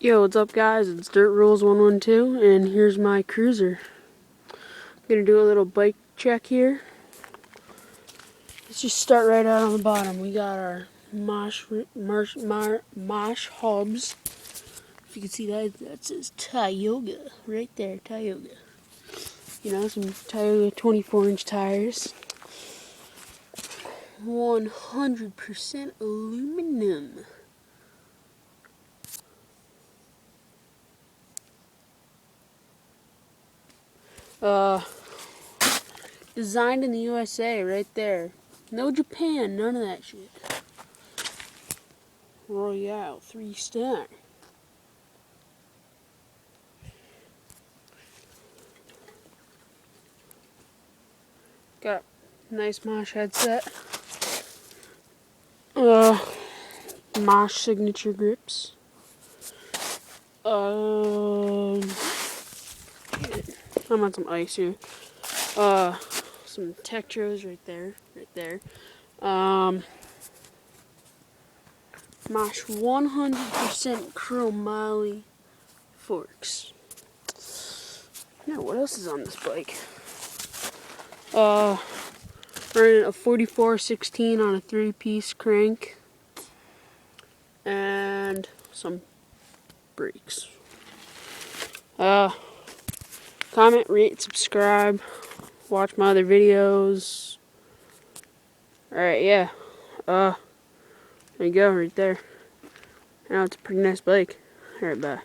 Yo, what's up guys? It's Dirt Rules 112 and here's my cruiser. I'm gonna do a little bike check here. Let's just start right out on the bottom. We got our Mosh hubs. If you can see that says Tioga right there, Tioga. You know, some Tioga 24-inch tires. 100% aluminum. Designed in the USA, right there. No Japan, none of that shit. Royale, 3-star. Got a nice Mosh headset. Mosh signature grips. I'm on some ice here. Some Tektros right there. Mosh 100% chromoly forks. Now, what else is on this bike? Running a 4416 on a 3-piece crank. And some brakes. Comment, rate, subscribe, watch my other videos. Alright, yeah. There you go, right there. Now it's a pretty nice bike. Alright, bye.